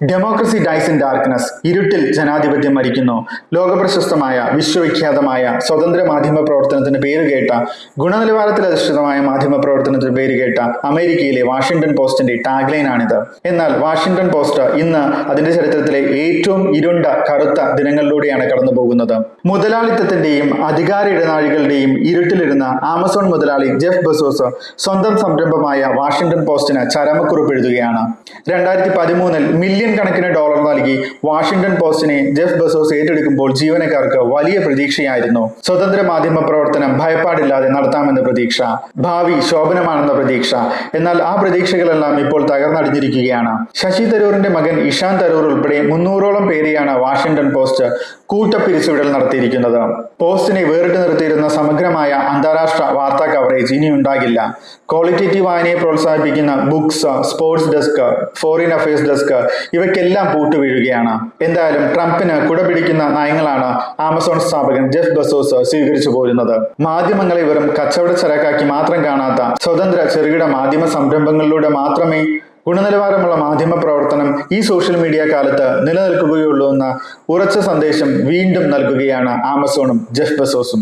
Democracy dyes in darkness, ഇരുട്ടിൽ ജനാധിപത്യം മരിക്കുന്നു. ലോകപ്രശസ്തമായ വിശ്വവിഖ്യാതമായ സ്വതന്ത്ര മാധ്യമ പ്രവർത്തനത്തിന് പേരുകേട്ട, ഗുണനിലവാരത്തിൽ അധിഷ്ഠിതമായ മാധ്യമ പ്രവർത്തനത്തിന് പേരുകേട്ട അമേരിക്കയിലെ വാഷിംഗ്ടൺ പോസ്റ്റിന്റെ ടാഗ്ലൈൻ ആണിത്. എന്നാൽ വാഷിംഗ്ടൺ പോസ്റ്റ് ഇന്ന് അതിന്റെ ചരിത്രത്തിലെ ഏറ്റവും ഇരുണ്ട കറുത്ത ദിനങ്ങളിലൂടെയാണ് കടന്നു പോകുന്നത്. മുതലാളിത്തത്തിന്റെയും അധികാര ഇടനാഴികളുടെയും ഇരുട്ടിലിരുന്ന ആമസോൺ മുതലാളി ജെഫ് ബെസോസ് സ്വന്തം സംരംഭമായ വാഷിംഗ്ടൺ പോസ്റ്റിന് ചരമക്കുറിപ്പ് എഴുതുകയാണ്. 2013 മില്യൺ കണക്കിന് ഡോളർ നൽകി വാഷിംഗ്ടൺ പോസ്റ്റിനെ ജെഫ് ബെസോസ് ഏറ്റെടുക്കുമ്പോൾ ജീവനക്കാർക്ക് വലിയ പ്രതീക്ഷയായിരുന്നു. സ്വതന്ത്ര മാധ്യമ പ്രവർത്തനം ഭയപ്പാടില്ലാതെ നടത്താമെന്ന പ്രതീക്ഷ, ഭാവി ശോഭനമാണെന്ന പ്രതീക്ഷ. എന്നാൽ ആ പ്രതീക്ഷകളെല്ലാം ഇപ്പോൾ തകർന്നടിഞ്ഞിരിക്കുകയാണ്. ശശി തരൂരിന്റെ മകൻ ഇഷാൻ തരൂർ ഉൾപ്പെടെ 300ഓളം പേരെയാണ് വാഷിംഗ്ടൺ പോസ്റ്റ് കൂട്ടപ്പിരിച്ചുവിടൽ നടത്തിയിരിക്കുന്നത്. പോസ്റ്റിനെ വേറിട്ട് നിർത്തിയിരുന്ന സമഗ്രമായ അന്താരാഷ്ട്ര വാർത്താ കവറേജ് ഇനി ഉണ്ടാകില്ല. ക്വാളിറ്റേറ്റീവ് വായനയെ പ്രോത്സാഹിപ്പിക്കുന്ന books, sports desk, foreign affairs desk ഇവയ്ക്കെല്ലാം പൂട്ടുവീഴുകയാണ്. എന്തായാലും ട്രംപിന് കുടപിടിക്കുന്ന നയങ്ങളാണ് ആമസോൺ സ്ഥാപകൻ ജെഫ് ബെസോസ് സ്വീകരിച്ചു പോരുന്നത്. മാധ്യമങ്ങളെ വെറും കച്ചവട ചരക്കാക്കി മാത്രം കാണാത്ത സ്വതന്ത്ര ചെറുകിട മാധ്യമ സംരംഭങ്ങളിലൂടെ മാത്രമേ ഗുണനിലവാരമുള്ള മാധ്യമ പ്രവർത്തനം ഈ സോഷ്യൽ മീഡിയ കാലത്ത് നിലനിൽക്കുകയുള്ളൂ എന്ന ഉറച്ച സന്ദേശം വീണ്ടും നൽകുകയാണ് ആമസോണും ജെഫ് ബെസോസും.